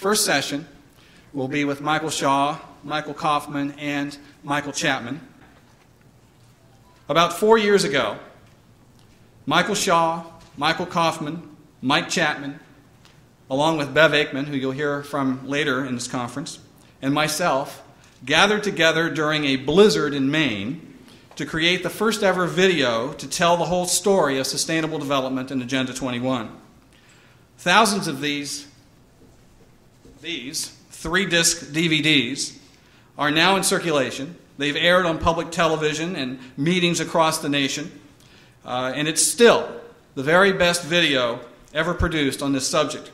first session will be with Michael Shaw, Michael Kaufman, and Michael Chapman. About 4 years ago, Michael Shaw, Michael Kaufman, Mike Chapman, along with Bev Aikman, who you'll hear from later in this conference, and myself, gathered together during a blizzard in Maine to create the first ever video to tell the whole story of sustainable development and Agenda 21. Thousands of these 3-disc DVDs are now in circulation. They've aired on public television and meetings across the nation, and it's still the very best video ever produced on this subject.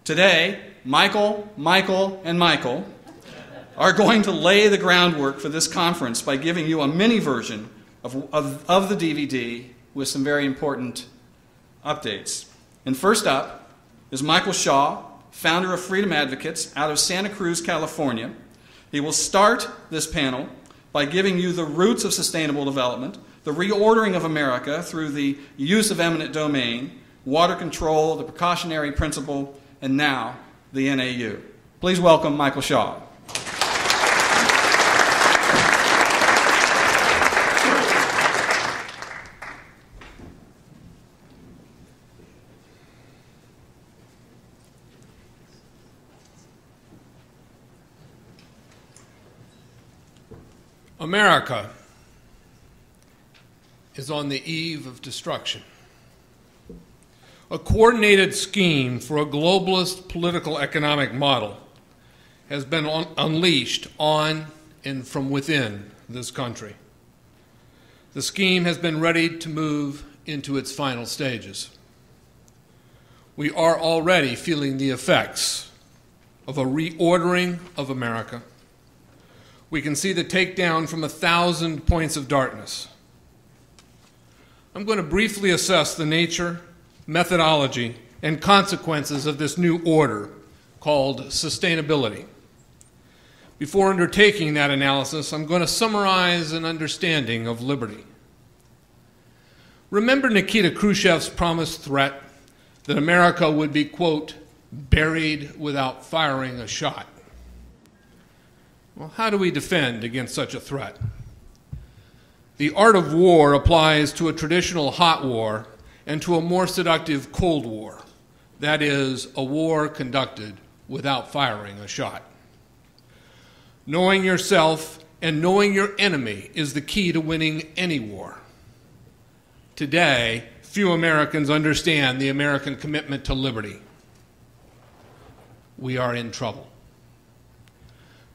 Today, Michael, and Michael are going to lay the groundwork for this conference by giving you a mini version of the DVD with some very important updates. And first up is Michael Shaw, founder of Freedom Advocates out of Santa Cruz, California. He will start this panel by giving you the roots of sustainable development, the reordering of America through the use of eminent domain, water control, the precautionary principle, and now the NAU. Please welcome Michael Shaw. America is on the eve of destruction. A coordinated scheme for a globalist political economic model has been unleashed on and from within this country. The scheme has been ready to move into its final stages. We are already feeling the effects of a reordering of America. We can see the takedown from 1,000 points of darkness. I'm going to briefly assess the nature, methodology, and consequences of this new order called sustainability. Before undertaking that analysis, I'm going to summarize an understanding of liberty. Remember Nikita Khrushchev's promised threat that America would be, quote, buried without firing a shot. Well, how do we defend against such a threat? The art of war applies to a traditional hot war and to a more seductive Cold War. That is, a war conducted without firing a shot. Knowing yourself and knowing your enemy is the key to winning any war. Today, few Americans understand the American commitment to liberty. We are in trouble.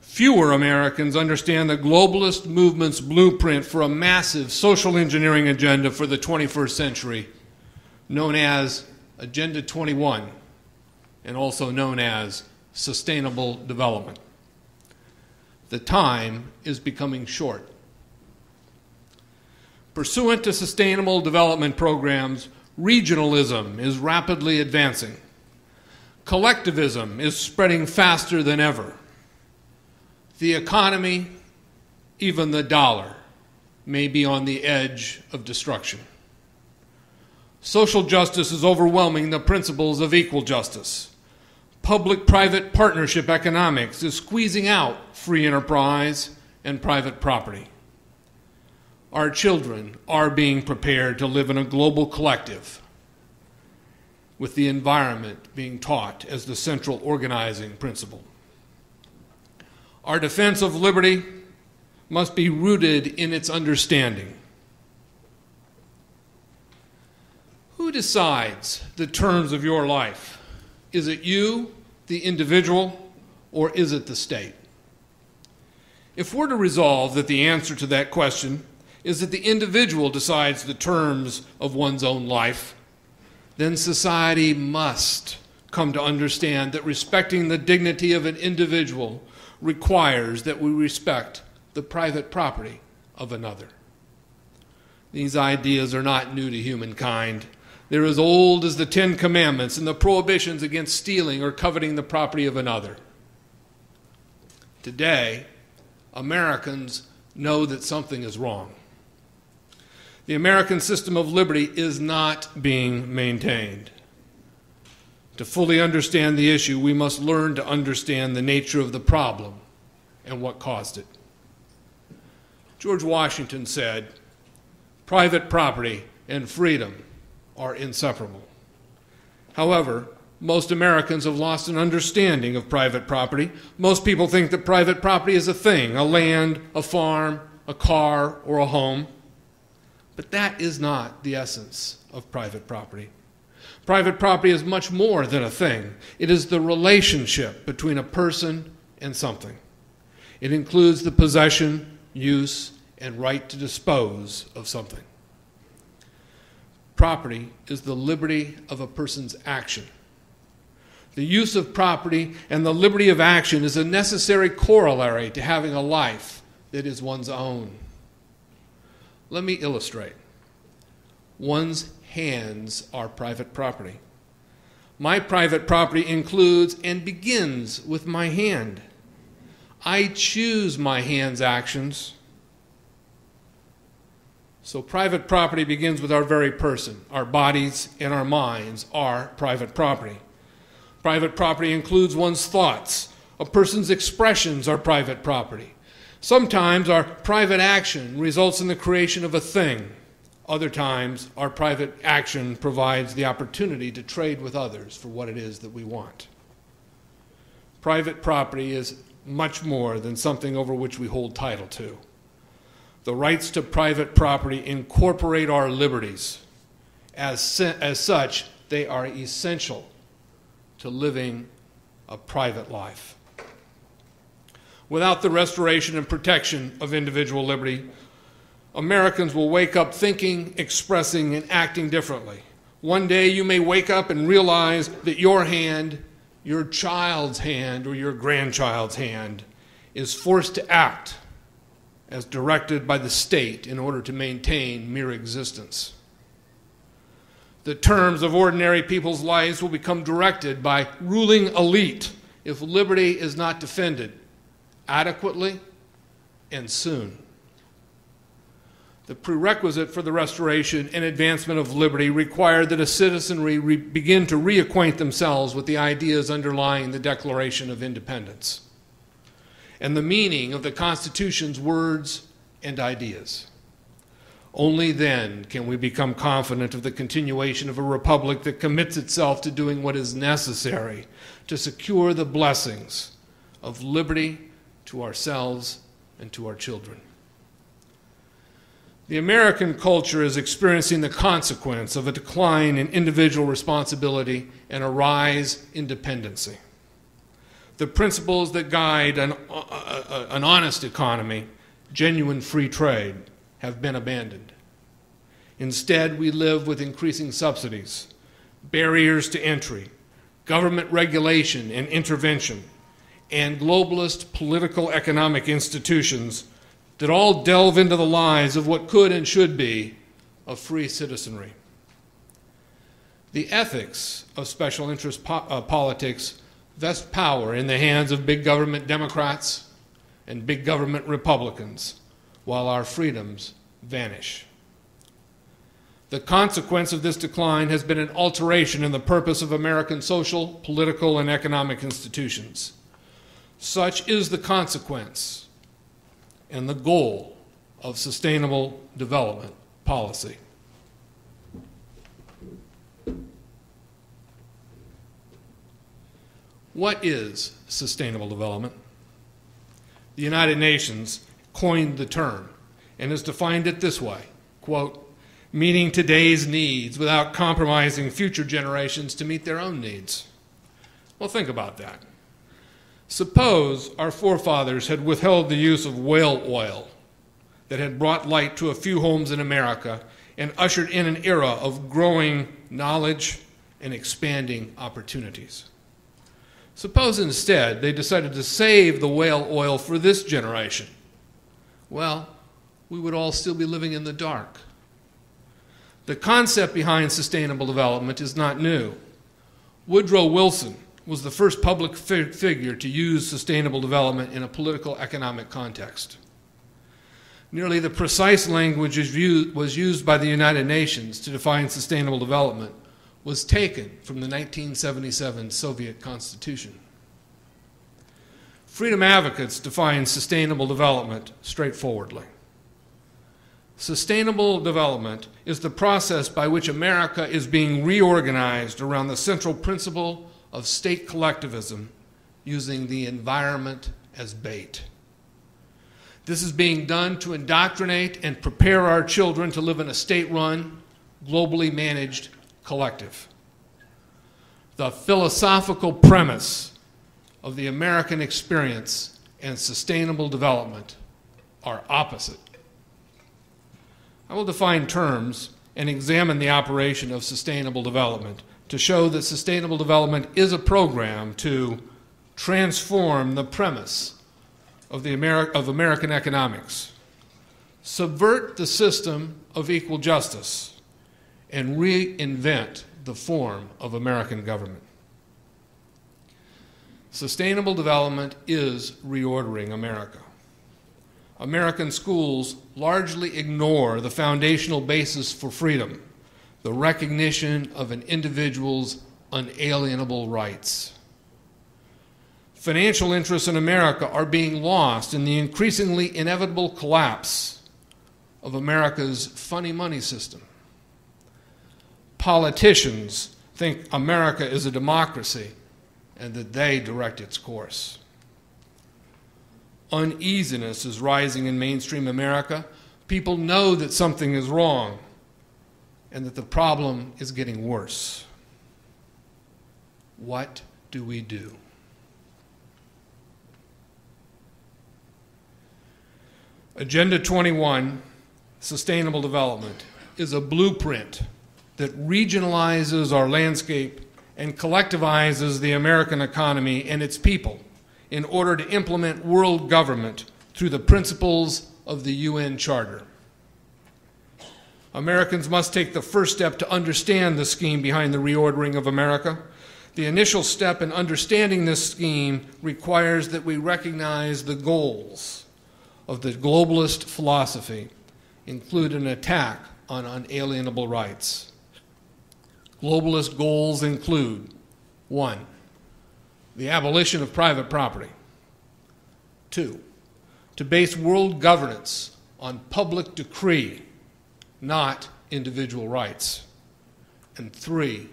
Fewer Americans understand the globalist movement's blueprint for a massive social engineering agenda for the 21st century, known as Agenda 21, and also known as Sustainable Development. The time is becoming short. Pursuant to sustainable development programs, regionalism is rapidly advancing. Collectivism is spreading faster than ever. The economy, even the dollar, may be on the edge of destruction. Social justice is overwhelming the principles of equal justice. Public-private partnership economics is squeezing out free enterprise and private property. Our children are being prepared to live in a global collective, with the environment being taught as the central organizing principle. Our defense of liberty must be rooted in its understanding. Who decides the terms of your life? Is it you, the individual, or is it the state? If we're to resolve that the answer to that question is that the individual decides the terms of one's own life, then society must come to understand that respecting the dignity of an individual requires that we respect the private property of another. These ideas are not new to humankind. They're as old as the Ten Commandments and the prohibitions against stealing or coveting the property of another. Today, Americans know that something is wrong. The American system of liberty is not being maintained. To fully understand the issue, we must learn to understand the nature of the problem and what caused it. George Washington said, "Private property and freedom are inseparable." However, most Americans have lost an understanding of private property. Most people think that private property is a thing, a land, a farm, a car, or a home. But that is not the essence of private property. Private property is much more than a thing. It is the relationship between a person and something. It includes the possession, use, and right to dispose of something. Property is the liberty of a person's action. The use of property and the liberty of action is a necessary corollary to having a life that is one's own. Let me illustrate. One's hands are private property. My private property includes and begins with my hand. I choose my hand's actions. So private property begins with our very person. Our bodies and our minds are private property. Private property includes one's thoughts. A person's expressions are private property. Sometimes our private action results in the creation of a thing. Other times, our private action provides the opportunity to trade with others for what it is that we want. Private property is much more than something over which we hold title to. The rights to private property incorporate our liberties. As such, they are essential to living a private life. Without the restoration and protection of individual liberty, Americans will wake up thinking, expressing, and acting differently. One day you may wake up and realize that your hand, your child's hand, or your grandchild's hand is forced to act as directed by the state in order to maintain mere existence. The terms of ordinary people's lives will become directed by ruling elite if liberty is not defended adequately and soon. The prerequisite for the restoration and advancement of liberty required that a citizenry begin to reacquaint themselves with the ideas underlying the Declaration of Independence and the meaning of the Constitution's words and ideas. Only then can we become confident of the continuation of a republic that commits itself to doing what is necessary to secure the blessings of liberty to ourselves and to our children. The American culture is experiencing the consequence of a decline in individual responsibility and a rise in dependency. The principles that guide an honest economy, genuine free trade, have been abandoned. Instead, we live with increasing subsidies, barriers to entry, government regulation and intervention, and globalist political economic institutions that all delve into the lives of what could and should be a free citizenry. The ethics of special interest politics vest power in the hands of big government Democrats and big government Republicans, while our freedoms vanish. The consequence of this decline has been an alteration in the purpose of American social, political, and economic institutions. Such is the consequence and the goal of sustainable development policy. What is sustainable development? The United Nations coined the term and has defined it this way, quote, meeting today's needs without compromising future generations to meet their own needs. Well, think about that. Suppose our forefathers had withheld the use of whale oil that had brought light to a few homes in America and ushered in an era of growing knowledge and expanding opportunities. Suppose instead they decided to save the whale oil for this generation. Well, we would all still be living in the dark. The concept behind sustainable development is not new. Woodrow Wilson was the first public figure to use sustainable development in a political economic context. Nearly the precise language was used by the United Nations to define sustainable development was taken from the 1977 Soviet Constitution. Freedom advocates define sustainable development straightforwardly. Sustainable development is the process by which America is being reorganized around the central principle of state collectivism, using the environment as bait. This is being done to indoctrinate and prepare our children to live in a state-run, globally managed collective. The philosophical premise of the American experience and sustainable development are opposite. I will define terms and examine the operation of sustainable development to show that sustainable development is a program to transform the premise of American economics, subvert the system of equal justice, and reinvent the form of American government. Sustainable development is reordering America. American schools largely ignore the foundational basis for freedom, the recognition of an individual's unalienable rights. Financial interests in America are being lost in the increasingly inevitable collapse of America's funny money system. Politicians think America is a democracy and that they direct its course. Uneasiness is rising in mainstream America. People know that something is wrong and that the problem is getting worse. What do we do? Agenda 21, Sustainable Development, is a blueprint that regionalizes our landscape and collectivizes the American economy and its people in order to implement world government through the principles of the UN Charter. Americans must take the first step to understand the scheme behind the reordering of America. The initial step in understanding this scheme requires that we recognize the goals of the globalist philosophy include an attack on unalienable rights. Globalist goals include: 1, the abolition of private property; 2, to base world governance on public decree, not individual rights; and 3,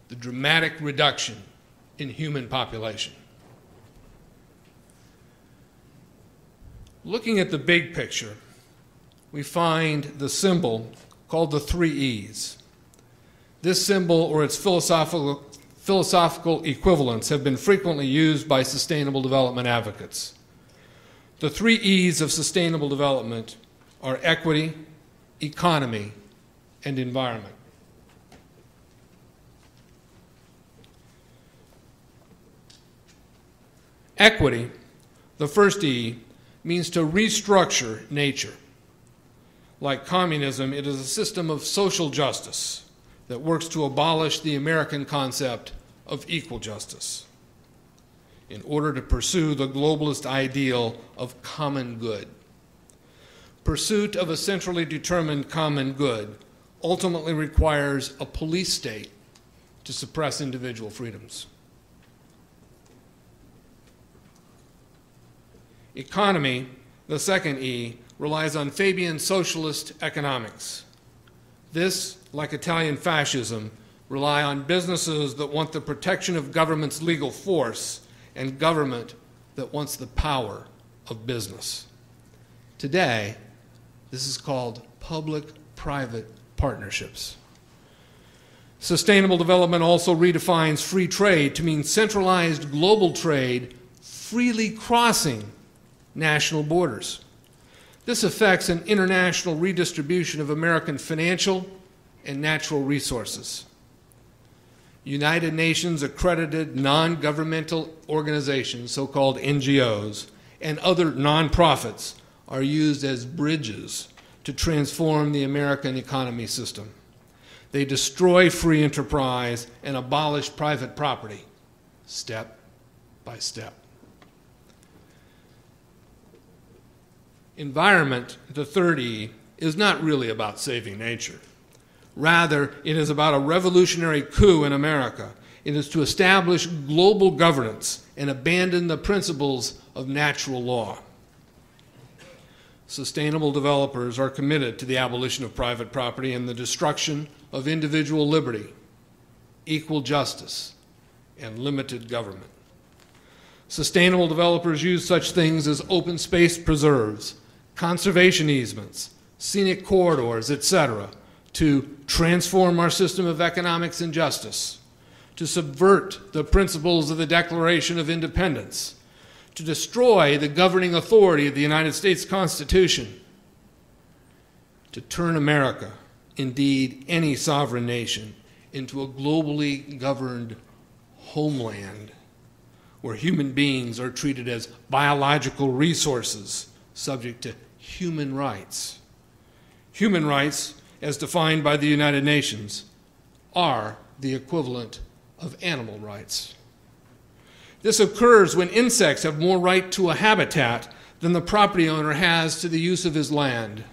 the dramatic reduction in human population. Looking at the big picture, we find the symbol called the 3 E's. This symbol, or its philosophical equivalents, have been frequently used by sustainable development advocates. The 3 E's of sustainable development are equity, economy, and environment. Equity, the first E, means to restructure nature. Like communism, it is a system of social justice that works to abolish the American concept of equal justice in order to pursue the globalist ideal of common good. Pursuit of a centrally determined common good ultimately requires a police state to suppress individual freedoms. Economy, the second E, relies on Fabian socialist economics. This, like Italian fascism, rely on businesses that want the protection of government's legal force and government that wants the power of business. Today, this is called public-private partnerships. Sustainable development also redefines free trade to mean centralized global trade freely crossing national borders. This affects an international redistribution of American financial and natural resources. United Nations accredited non-governmental organizations, so-called NGOs, and other nonprofits are used as bridges to transform the American economy system. They destroy free enterprise and abolish private property, step by step. Environment, the third E, is not really about saving nature. Rather, it is about a revolutionary coup in America. It is to establish global governance and abandon the principles of natural law. Sustainable developers are committed to the abolition of private property and the destruction of individual liberty, equal justice, and limited government. Sustainable developers use such things as open space preserves, conservation easements, scenic corridors, etc., to transform our system of economics and justice, to subvert the principles of the Declaration of Independence, to destroy the governing authority of the United States Constitution, to turn America, indeed any sovereign nation, into a globally governed homeland where human beings are treated as biological resources subject to human rights. Human rights, as defined by the United Nations, are the equivalent of animal rights. This occurs when insects have more right to a habitat than the property owner has to the use of his land.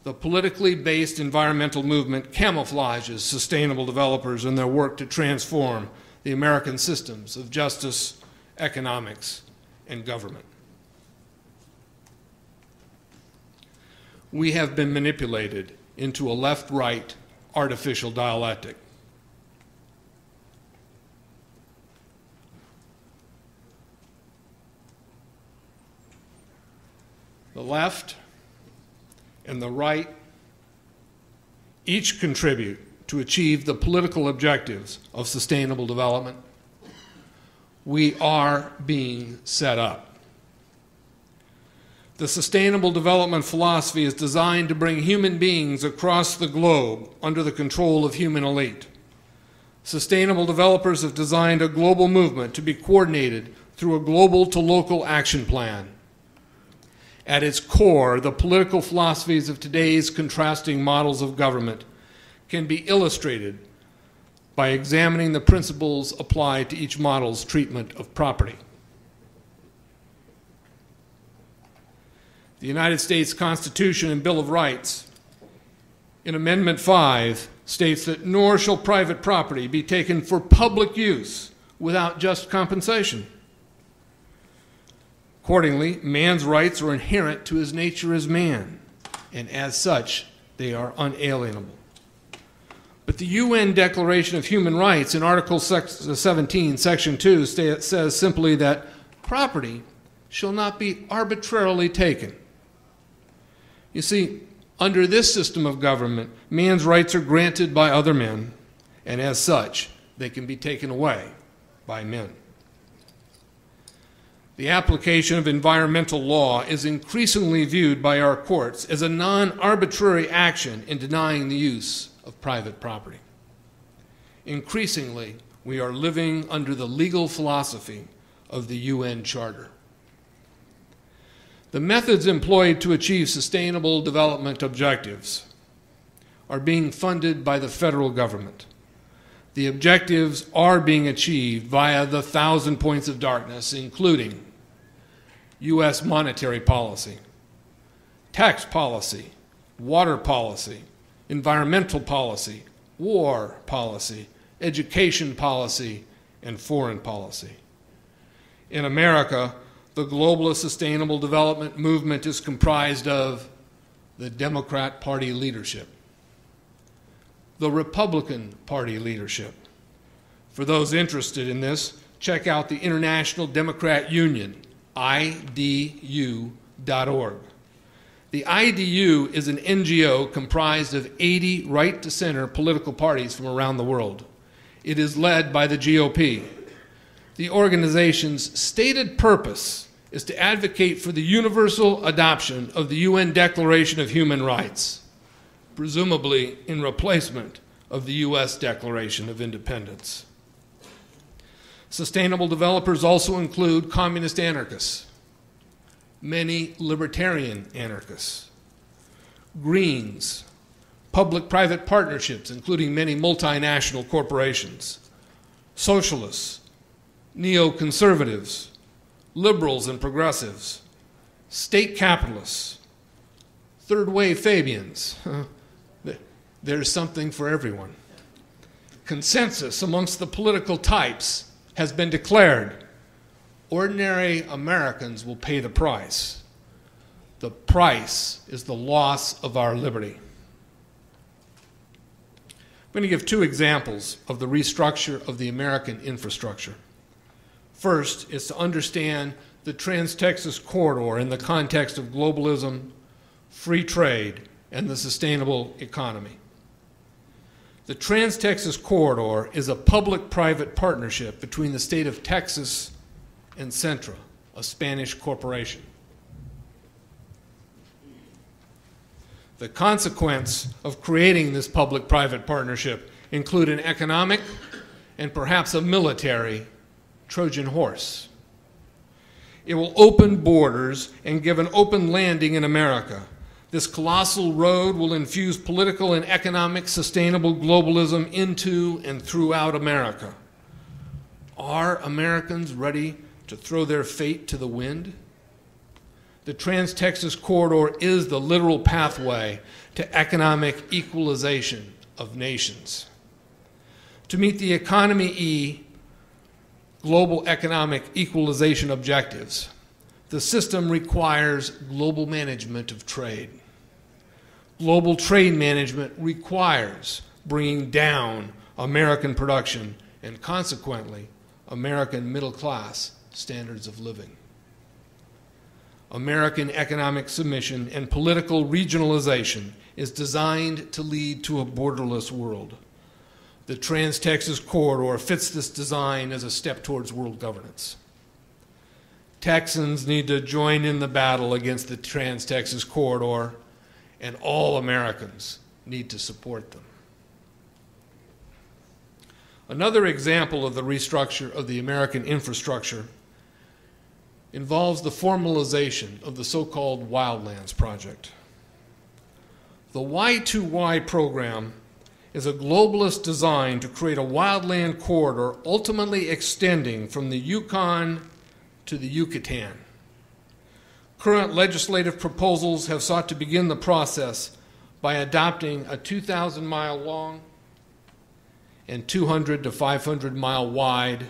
The politically based environmental movement camouflages sustainable developers in their work to transform the American systems of justice, economics, and government. We have been manipulated into a left-right artificial dialectic. The left and the right each contribute to achieve the political objectives of sustainable development. We are being set up. The sustainable development philosophy is designed to bring human beings across the globe under the control of human elite. Sustainable developers have designed a global movement to be coordinated through a global to local action plan. At its core, the political philosophies of today's contrasting models of government can be illustrated by examining the principles applied to each model's treatment of property. The United States Constitution and Bill of Rights, in Amendment 5, states that nor shall private property be taken for public use without just compensation. Accordingly, man's rights are inherent to his nature as man, and as such, they are unalienable. But the UN Declaration of Human Rights in Article 17, Section 2, says simply that property shall not be arbitrarily taken. You see, under this system of government, man's rights are granted by other men, and as such, they can be taken away by men. The application of environmental law is increasingly viewed by our courts as a non-arbitrary action in denying the use of private property. Increasingly, we are living under the legal philosophy of the UN Charter. The methods employed to achieve sustainable development objectives are being funded by the federal government. The objectives are being achieved via the 1,000 points of darkness, including U.S. monetary policy, tax policy, water policy, environmental policy, war policy, education policy, and foreign policy. In America, the globalist sustainable development movement is comprised of the Democrat Party leadership, the Republican Party leadership. For those interested in this, check out the International Democrat Union, IDU.org. The IDU is an NGO comprised of 80 right-to-center political parties from around the world. It is led by the GOP. The organization's stated purpose is to advocate for the universal adoption of the UN Declaration of Human Rights, presumably in replacement of the U.S. Declaration of Independence. Sustainable developers also include communist anarchists, many libertarian anarchists, Greens, public-private partnerships, including many multinational corporations, socialists, neoconservatives, liberals and progressives, state capitalists, third-wave Fabians, there's something for everyone. Consensus amongst the political types has been declared. Ordinary Americans will pay the price. The price is the loss of our liberty. I'm going to give two examples of the restructure of the American infrastructure. First is to understand the Trans-Texas Corridor in the context of globalism, free trade, and the sustainable economy. The Trans-Texas Corridor is a public-private partnership between the state of Texas and Centra, a Spanish corporation. The consequence of creating this public-private partnership include an economic and perhaps a military Trojan horse. It will open borders and give an open landing in America. This colossal road will infuse political and economic sustainable globalism into and throughout America. Are Americans ready to throw their fate to the wind? The Trans-Texas Corridor is the literal pathway to economic equalization of nations. To meet the Economy E global economic equalization objectives, the system requires global management of trade. Global trade management requires bringing down American production and, consequently, American middle-class standards of living. American economic submission and political regionalization is designed to lead to a borderless world. The Trans-Texas Corridor fits this design as a step towards world governance. Texans need to join in the battle against the Trans-Texas Corridor, and all Americans need to support them. Another example of the restructure of the American infrastructure involves the formalization of the so-called Wildlands Project. The Y2Y program is a globalist design to create a wildland corridor ultimately extending from the Yukon to the Yucatan. Current legislative proposals have sought to begin the process by adopting a 2,000-mile long and 200 to 500-mile wide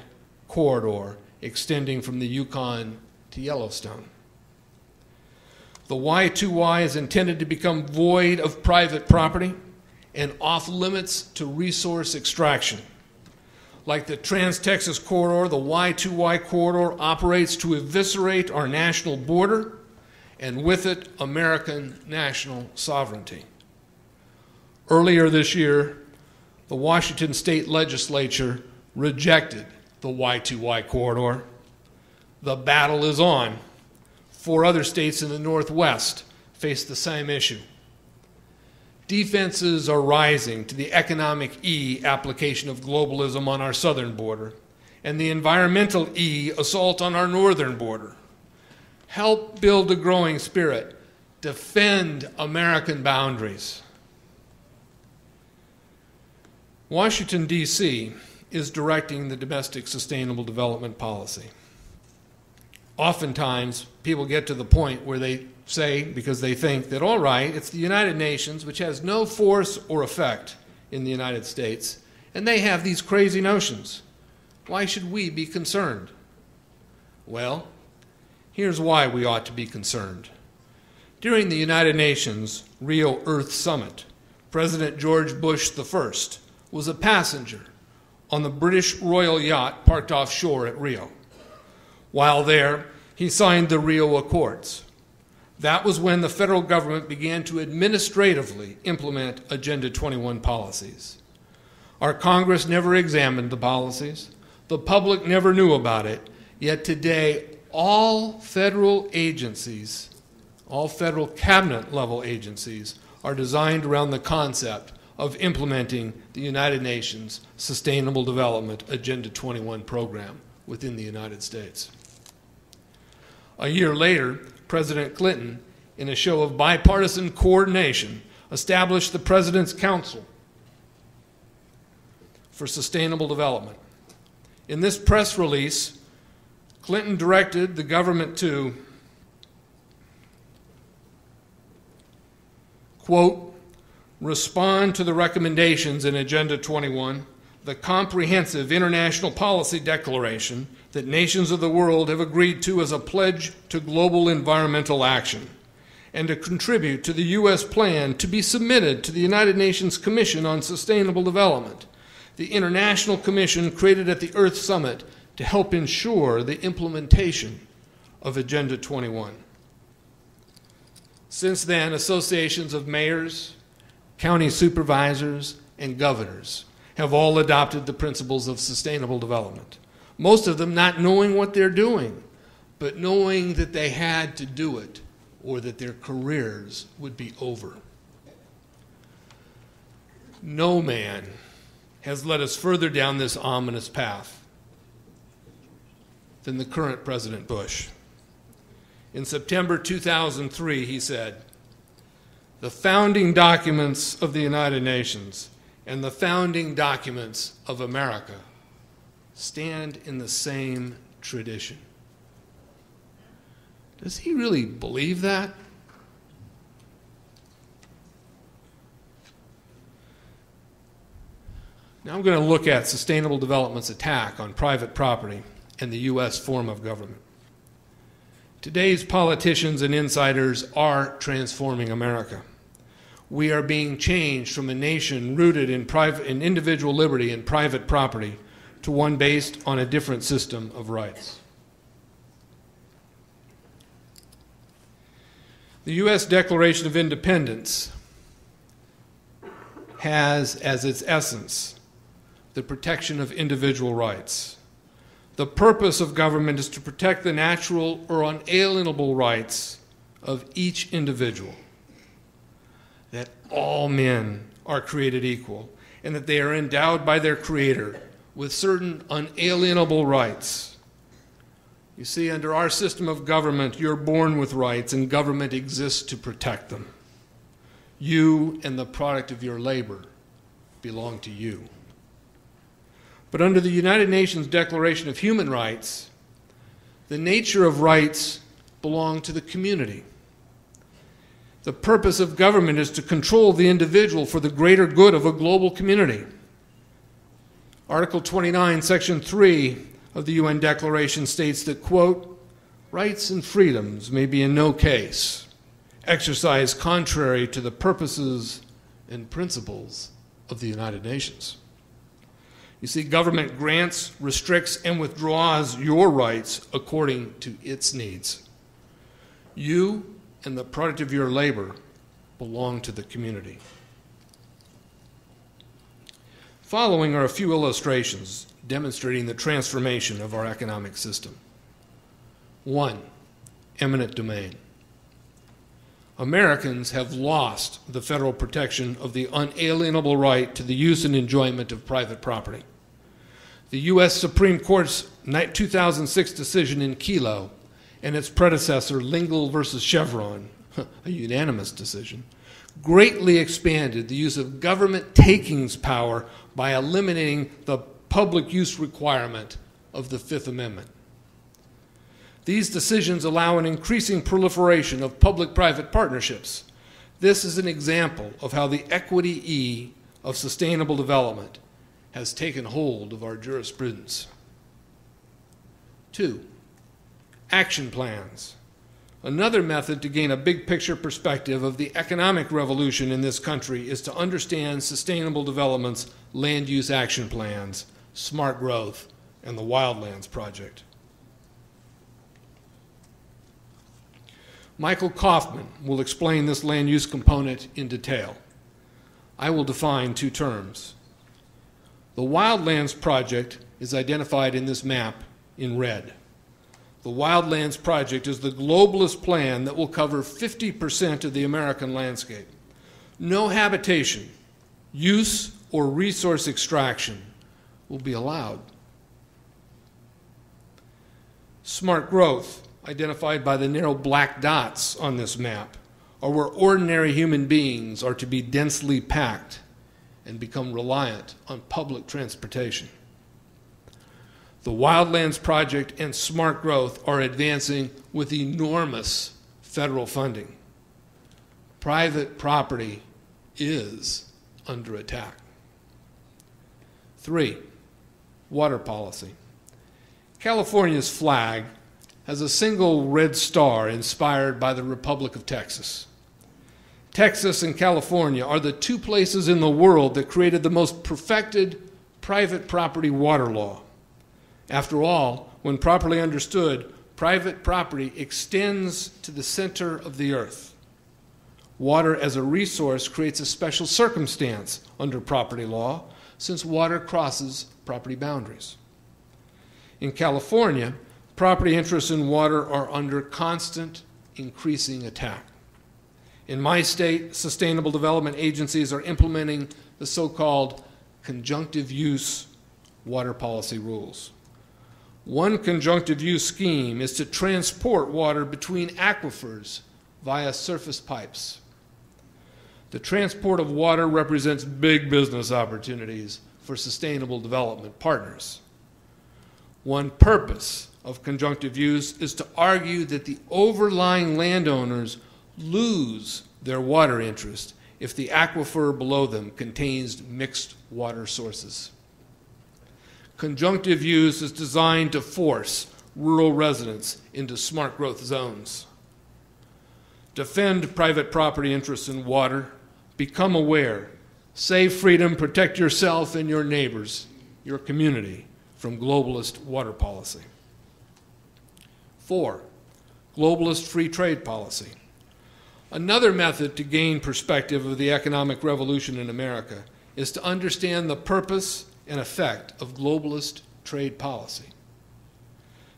corridor extending from the Yukon to Yellowstone. The Y2Y is intended to become void of private property and off limits to resource extraction. Like the Trans-Texas Corridor, the Y2Y corridor operates to eviscerate our national border and with it, American national sovereignty. Earlier this year, the Washington State Legislature rejected the Y2Y corridor. The battle is on. 4 other states in the Northwest face the same issue. Defenses are rising to the economic E application of globalism on our southern border and the environmental E assault on our northern border. Help build a growing spirit. Defend American boundaries. Washington, D.C. is directing the domestic sustainable development policy. Oftentimes, people get to the point where they say, because they think that, all right, it's the United Nations, which has no force or effect in the United States, and they have these crazy notions. Why should we be concerned? Well, here's why we ought to be concerned. During the United Nations Rio Earth Summit, President George Bush I was a passenger on the British royal yacht parked offshore at Rio. While there, he signed the Rio Accords. That was when the federal government began to administratively implement Agenda 21 policies. Our Congress never examined the policies. The public never knew about it. Yet today, all federal agencies, all federal cabinet-level agencies, are designed around the concept of implementing the United Nations Sustainable Development Agenda 21 program within the United States. A year later, President Clinton, in a show of bipartisan coordination, established the President's Council for Sustainable Development. In this press release, Clinton directed the government to, quote, respond to the recommendations in Agenda 21, the comprehensive international policy declaration that nations of the world have agreed to as a pledge to global environmental action, and to contribute to the U.S. plan to be submitted to the United Nations Commission on Sustainable Development, the international commission created at the Earth Summit to help ensure the implementation of Agenda 21. Since then, associations of mayors, county supervisors, and governors have all adopted the principles of sustainable development, most of them not knowing what they're doing, but knowing that they had to do it or that their careers would be over. No man has led us further down this ominous path than the current President Bush. In September 2003, he said, "The founding documents of the United Nations and the founding documents of America stand in the same tradition." Does he really believe that? Now I'm going to look at sustainable development's attack on private property and the U.S. form of government. Today's politicians and insiders are transforming America. We are being changed from a nation rooted in individual liberty and private property to one based on a different system of rights. The U.S. Declaration of Independence has as its essence the protection of individual rights. The purpose of government is to protect the natural or unalienable rights of each individual, that all men are created equal, and that they are endowed by their Creator with certain unalienable rights. You see, under our system of government, you're born with rights, and government exists to protect them. You and the product of your labor belong to you. But under the United Nations Declaration of Human Rights, the nature of rights belong to the community. The purpose of government is to control the individual for the greater good of a global community. Article 29, Section 3 of the UN Declaration states that, quote, "Rights and freedoms may be in no case exercised contrary to the purposes and principles of the United Nations." You see, government grants, restricts, and withdraws your rights according to its needs. You and the product of your labor belong to the community. Following are a few illustrations demonstrating the transformation of our economic system. 1, eminent domain. Americans have lost the federal protection of the unalienable right to the use and enjoyment of private property. The U.S. Supreme Court's 2006 decision in Kelo and its predecessor, Lingle versus Chevron, a unanimous decision, greatly expanded the use of government takings power by eliminating the public use requirement of the Fifth Amendment. These decisions allow an increasing proliferation of public-private partnerships. This is an example of how the equity E of sustainable development has taken hold of our jurisprudence. 2, action plans. Another method to gain a big-picture perspective of the economic revolution in this country is to understand sustainable development's land use action plans, smart growth, and the Wildlands Project. Michael Kaufman will explain this land use component in detail. I will define 2 terms. The Wildlands Project is identified in this map in red. The Wildlands Project is the globalist plan that will cover 50% of the American landscape. No habitation, use, or resource extraction will be allowed. Smart growth, identified by the narrow black dots on this map, are where ordinary human beings are to be densely packed and become reliant on public transportation. The Wildlands Project and smart growth are advancing with enormous federal funding. Private property is under attack. 3, water policy. California's flag has a single red star inspired by the Republic of Texas. Texas and California are the 2 places in the world that created the most perfected private property water law. After all, when properly understood, private property extends to the center of the earth. Water as a resource creates a special circumstance under property law, since water crosses property boundaries. In California, property interests in water are under constant, increasing attack. In my state, sustainable development agencies are implementing the so-called conjunctive use water policy rules. One conjunctive use scheme is to transport water between aquifers via surface pipes. The transport of water represents big business opportunities for sustainable development partners. One purpose of conjunctive use is to argue that the overlying landowners lose their water interest if the aquifer below them contains mixed water sources. Conjunctive use is designed to force rural residents into smart growth zones. Defend private property interests in water, become aware, save freedom, protect yourself and your neighbors, your community, from globalist water policy. 4, globalist free trade policy. Another method to gain perspective of the economic revolution in America is to understand the purpose and effect of globalist trade policy.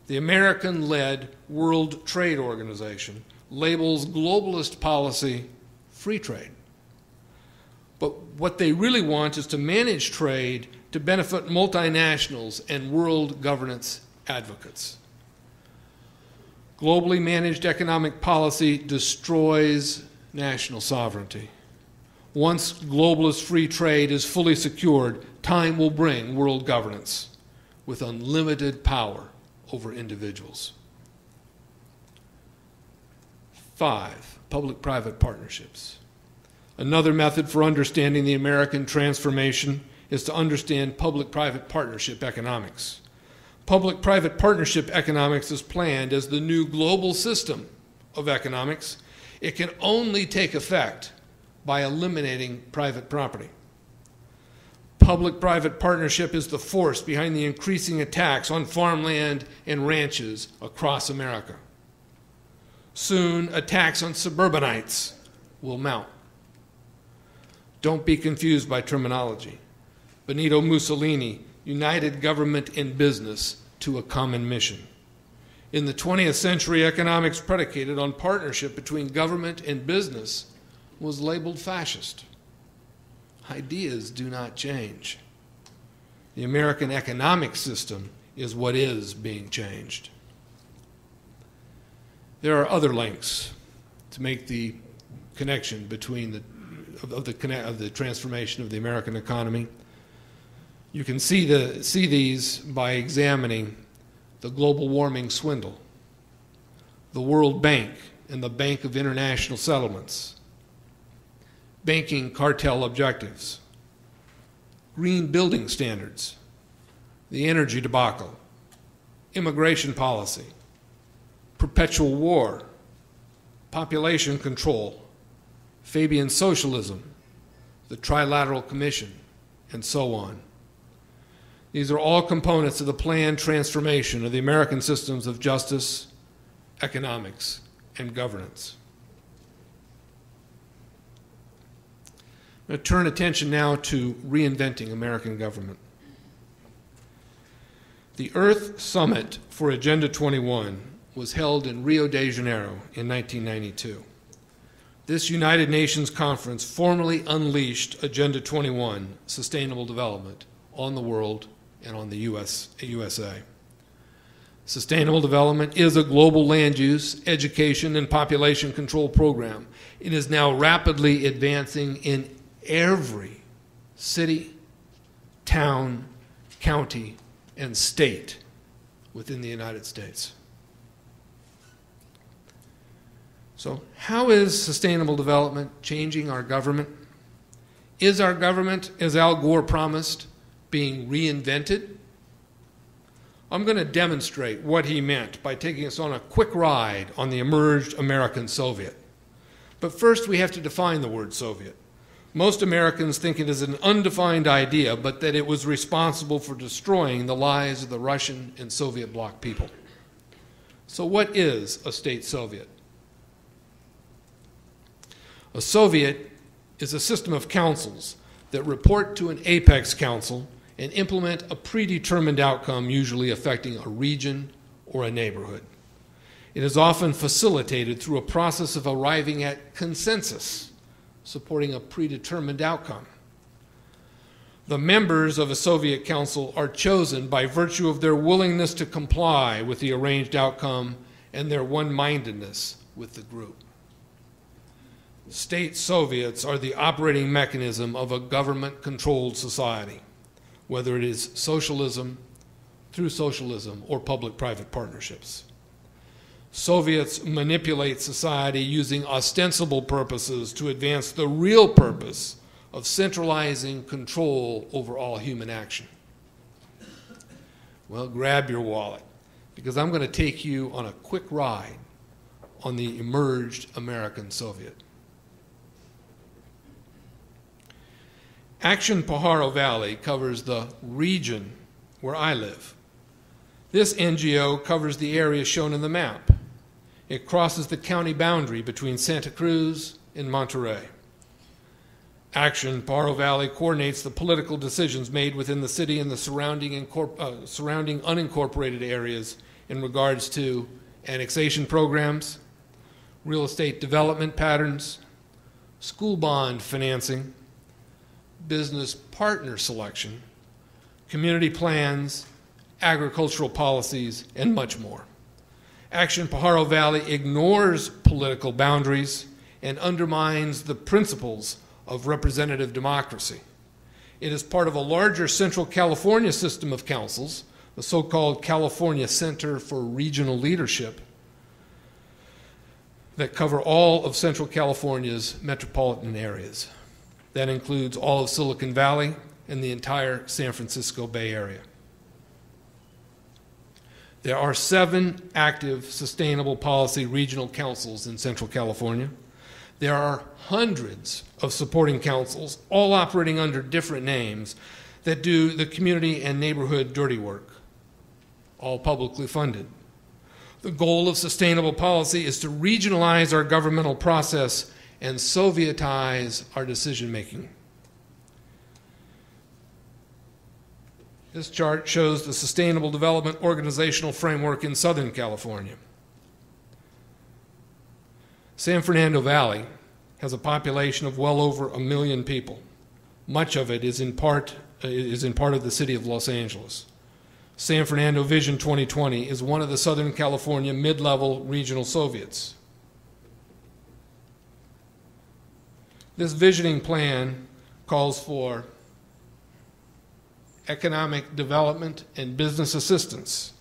The American-led World Trade Organization labels globalist policy free trade. But what they really want is to manage trade to benefit multinationals and world governance advocates. Globally managed economic policy destroys national sovereignty. Once globalist free trade is fully secured, time will bring world governance with unlimited power over individuals. 5, public-private partnerships. Another method for understanding the American transformation is to understand public-private partnership economics. Public-private partnership economics is planned as the new global system of economics. It can only take effect by eliminating private property. Public-private partnership is the force behind the increasing attacks on farmland and ranches across America. Soon, attacks on suburbanites will mount. Don't be confused by terminology. Benito Mussolini united government and business to a common mission. In the 20th century, economics predicated on partnership between government and business was labeled fascist. Ideas do not change. The American economic system is what is being changed. There are other links to make the connection between the transformation of the American economy. You can see these by examining the global warming swindle, the World Bank and the Bank of International Settlements, banking cartel objectives, green building standards, the energy debacle, immigration policy, perpetual war, population control, Fabian socialism, the Trilateral Commission, and so on. These are all components of the planned transformation of the American systems of justice, economics, and governance. I'm going to turn attention now to reinventing American government. The Earth Summit for Agenda 21 was held in Rio de Janeiro in 1992. This United Nations conference formally unleashed Agenda 21, Sustainable Development, on the world and on the USA. Sustainable development is a global land use, education, and population control program. It is now rapidly advancing in every city, town, county, and state within the United States. So how is sustainable development changing our government? Is our government, as Al Gore promised, being reinvented? I'm going to demonstrate what he meant by taking us on a quick ride on the emerged American Soviet. But first, we have to define the word Soviet. Most Americans think it is an undefined idea, but that it was responsible for destroying the lives of the Russian and Soviet bloc people. So what is a state Soviet? A Soviet is a system of councils that report to an apex council and implement a predetermined outcome, usually affecting a region or a neighborhood. It is often facilitated through a process of arriving at consensus, supporting a predetermined outcome. The members of a Soviet council are chosen by virtue of their willingness to comply with the arranged outcome and their one-mindedness with the group. State Soviets are the operating mechanism of a government-controlled society, whether it is socialism, through socialism, or public-private partnerships. Soviets manipulate society using ostensible purposes to advance the real purpose of centralizing control over all human action. Well, grab your wallet, because I'm going to take you on a quick ride on the emerged American Soviet. Action Pajaro Valley covers the region where I live. This NGO covers the area shown in the map. It crosses the county boundary between Santa Cruz and Monterey. Action Pajaro Valley coordinates the political decisions made within the city and the surrounding unincorporated areas in regards to annexation programs, real estate development patterns, school bond financing, business partner selection, community plans, agricultural policies, and much more. Action Pajaro Valley ignores political boundaries and undermines the principles of representative democracy. It is part of a larger Central California system of councils, the so-called California Center for Regional Leadership, that cover all of Central California's metropolitan areas. That includes all of Silicon Valley and the entire San Francisco Bay Area. There are 7 active sustainable policy regional councils in Central California. There are hundreds of supporting councils, all operating under different names, that do the community and neighborhood dirty work, all publicly funded. The goal of sustainable policy is to regionalize our governmental process and Sovietize our decision-making. This chart shows the Sustainable Development Organizational Framework in Southern California. San Fernando Valley has a population of well over 1 million people. Much of it is in part of the city of Los Angeles. San Fernando Vision 2020 is one of the Southern California mid-level regional Soviets. This visioning plan calls for economic development and business assistance.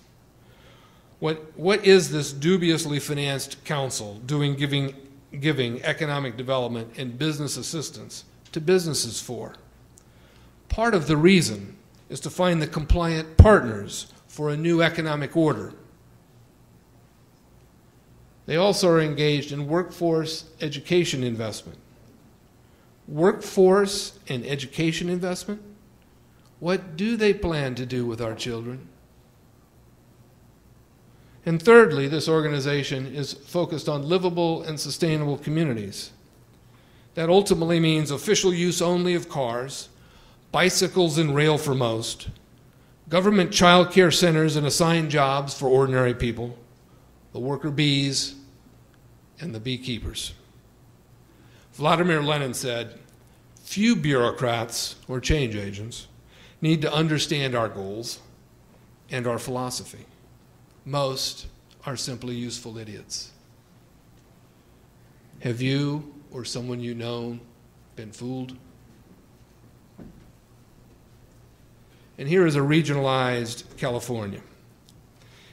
What is this dubiously financed council doing giving economic development and business assistance to businesses for? Part of the reason is to find the compliant partners for a new economic order. They also are engaged in workforce education investment. Workforce and education investment? What do they plan to do with our children? And thirdly, this organization is focused on livable and sustainable communities. That ultimately means official use only of cars, bicycles and rail for most, government child care centers and assigned jobs for ordinary people, the worker bees, and the beekeepers. Vladimir Lenin said, "Few bureaucrats or change agents need to understand our goals and our philosophy. Most are simply useful idiots." Have you or someone you know been fooled? And here is a regionalized California.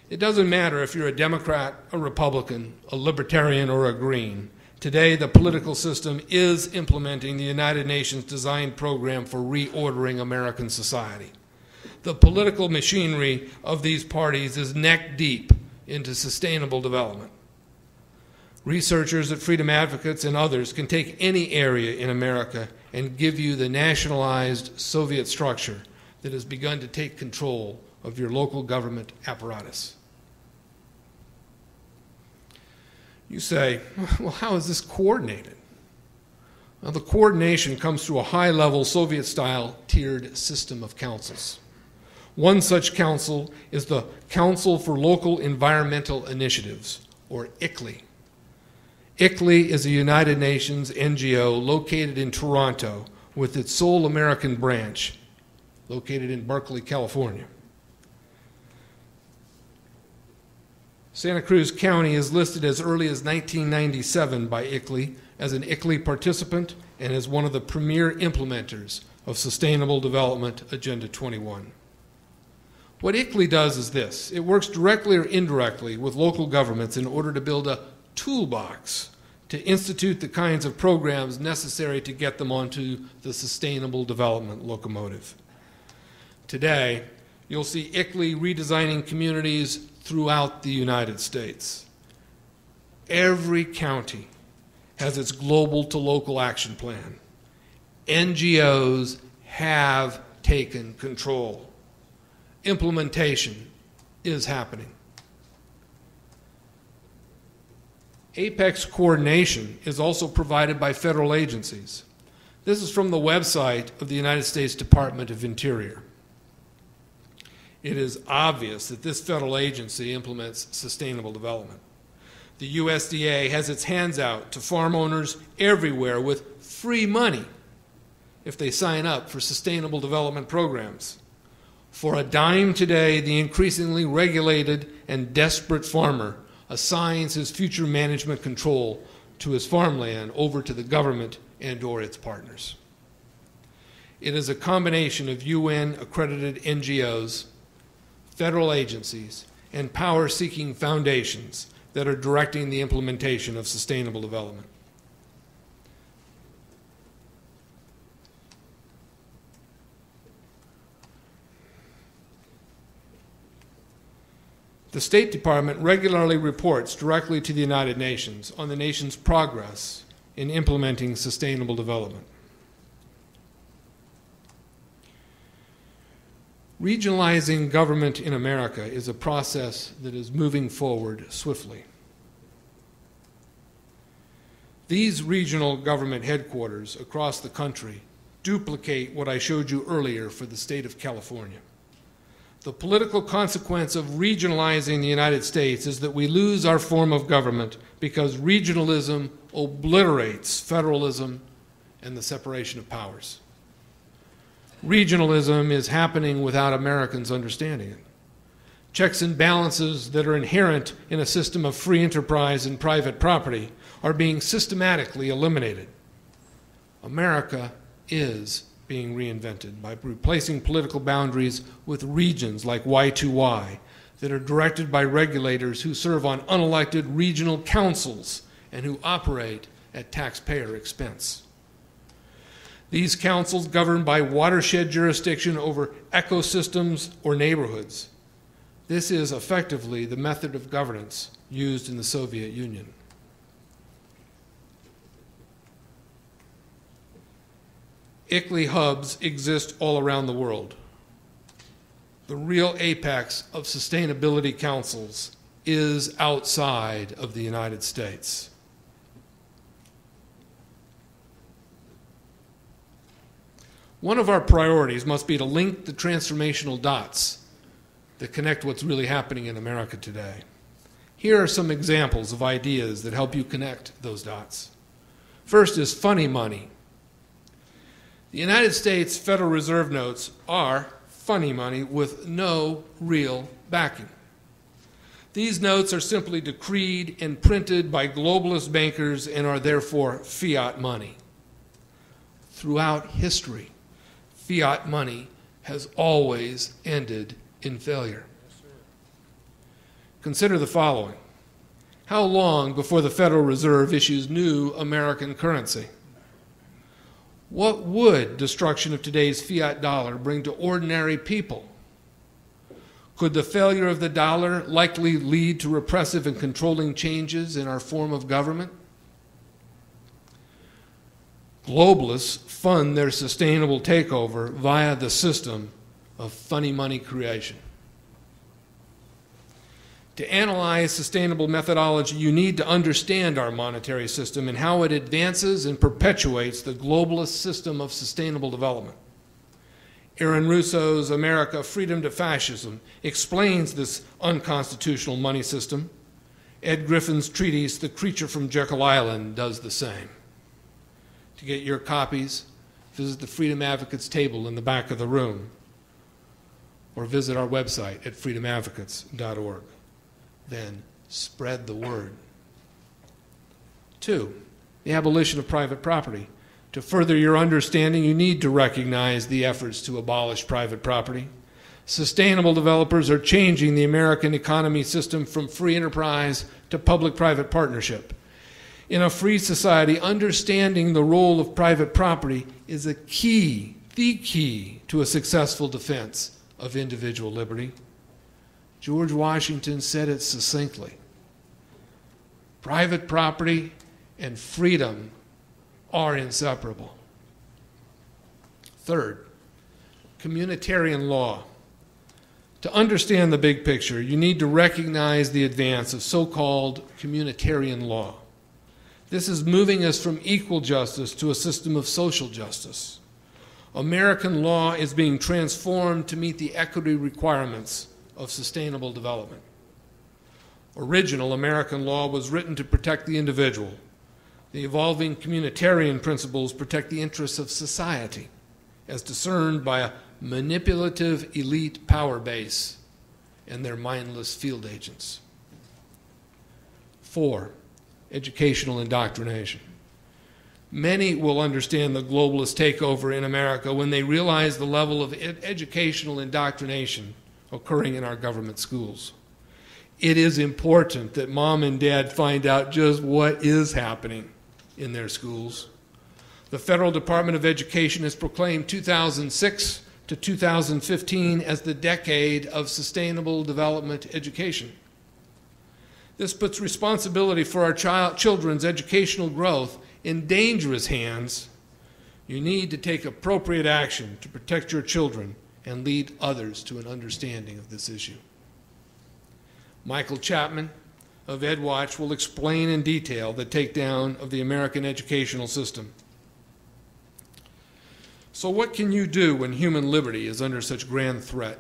It doesn't matter if you're a Democrat, a Republican, a Libertarian, or a Green. Today, the political system is implementing the United Nations Design Program for Reordering American Society. The political machinery of these parties is neck deep into sustainable development. Researchers at Freedom Advocates and others can take any area in America and give you the nationalized Soviet structure that has begun to take control of your local government apparatus. You say, well, how is this coordinated? Well, the coordination comes through a high-level Soviet-style tiered system of councils. One such council is the Council for Local Environmental Initiatives, or ICLEI. ICLEI is a United Nations NGO located in Toronto with its sole American branch located in Berkeley, California. Santa Cruz County is listed as early as 1997 by ICLEI as an ICLEI participant and as one of the premier implementers of Sustainable Development Agenda 21. What ICLEI does is this. It works directly or indirectly with local governments in order to build a toolbox to institute the kinds of programs necessary to get them onto the sustainable development locomotive. Today, you'll see ICLEI redesigning communities throughout the United States. Every county has its global to local action plan. NGOs have taken control. Implementation is happening. Apex coordination is also provided by federal agencies. This is from the website of the United States Department of Interior. It is obvious that this federal agency implements sustainable development. The USDA has its hands out to farm owners everywhere with free money if they sign up for sustainable development programs. For a dime today, the increasingly regulated and desperate farmer assigns his future management control to his farmland over to the government and/or its partners. It is a combination of UN-accredited NGOs, federal agencies, and power-seeking foundations that are directing the implementation of sustainable development. The State Department regularly reports directly to the United Nations on the nation's progress in implementing sustainable development. Regionalizing government in America is a process that is moving forward swiftly. These regional government headquarters across the country duplicate what I showed you earlier for the state of California. The political consequence of regionalizing the United States is that we lose our form of government because regionalism obliterates federalism and the separation of powers. Regionalism is happening without Americans understanding it. Checks and balances that are inherent in a system of free enterprise and private property are being systematically eliminated. America is being reinvented by replacing political boundaries with regions like Y2Y that are directed by regulators who serve on unelected regional councils and who operate at taxpayer expense. These councils govern by watershed jurisdiction over ecosystems or neighborhoods. This is effectively the method of governance used in the Soviet Union. ICLEI hubs exist all around the world. The real apex of sustainability councils is outside of the United States. One of our priorities must be to link the transformational dots that connect what's really happening in America today. Here are some examples of ideas that help you connect those dots. First is funny money. The United States Federal Reserve notes are funny money with no real backing. These notes are simply decreed and printed by globalist bankers and are therefore fiat money. Throughout history, fiat money has always ended in failure. Consider the following. How long before the Federal Reserve issues new American currency? What would destruction of today's fiat dollar bring to ordinary people? Could the failure of the dollar likely lead to repressive and controlling changes in our form of government? Globalists fund their sustainable takeover via the system of funny money creation. To analyze sustainable methodology, you need to understand our monetary system and how it advances and perpetuates the globalist system of sustainable development. Aaron Russo's America, Freedom to Fascism explains this unconstitutional money system. Ed Griffin's treatise, The Creature from Jekyll Island, does the same. To get your copies, visit the Freedom Advocates table in the back of the room, or visit our website at freedomadvocates.org. Then spread the word. 2, the abolition of private property. To further your understanding, you need to recognize the efforts to abolish private property. Sustainable developers are changing the American economy system from free enterprise to public-private partnership. In a free society, understanding the role of private property is the key to a successful defense of individual liberty. George Washington said it succinctly. Private property and freedom are inseparable. 3rd, communitarian law. To understand the big picture, you need to recognize the advance of so-called communitarian law. This is moving us from equal justice to a system of social justice. American law is being transformed to meet the equity requirements of sustainable development. Original American law was written to protect the individual. The evolving communitarian principles protect the interests of society, as discerned by a manipulative elite power base and their mindless field agents. 4, educational indoctrination. Many will understand the globalist takeover in America when they realize the level of educational indoctrination occurring in our government schools. It is important that mom and dad find out just what is happening in their schools. The Federal Department of Education has proclaimed 2006 to 2015 as the decade of sustainable development education. This puts responsibility for our children's educational growth in dangerous hands. You need to take appropriate action to protect your children and lead others to an understanding of this issue. Michael Chapman of EdWatch will explain in detail the takedown of the American educational system. So what can you do when human liberty is under such grand threat?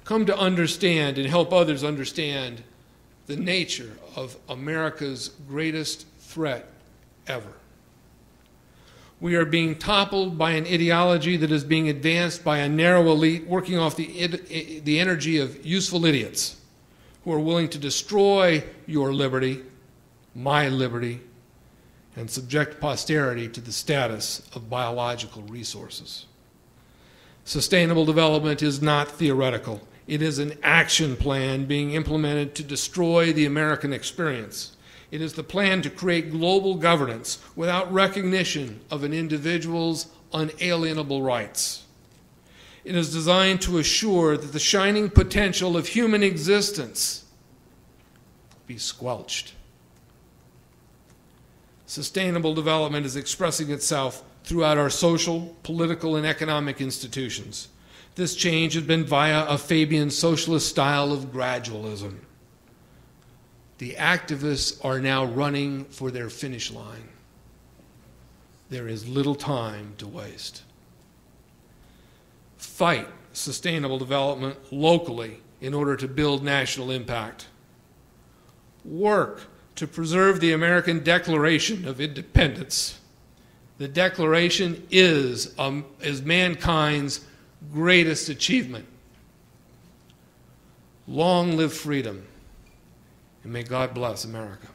Come to understand and help others understand the nature of America's greatest threat ever. We are being toppled by an ideology that is being advanced by a narrow elite working off the energy of useful idiots who are willing to destroy your liberty, my liberty, and subject posterity to the status of biological resources. Sustainable development is not theoretical. It is an action plan being implemented to destroy the American experience. It is the plan to create global governance without recognition of an individual's unalienable rights. It is designed to assure that the shining potential of human existence be squelched. Sustainable development is expressing itself throughout our social, political, and economic institutions. This change has been via a Fabian socialist style of gradualism. The activists are now running for their finish line. There is little time to waste. Fight sustainable development locally in order to build national impact. Work to preserve the American Declaration of Independence. The Declaration is mankind's greatest achievement. Long live freedom. And may God bless America.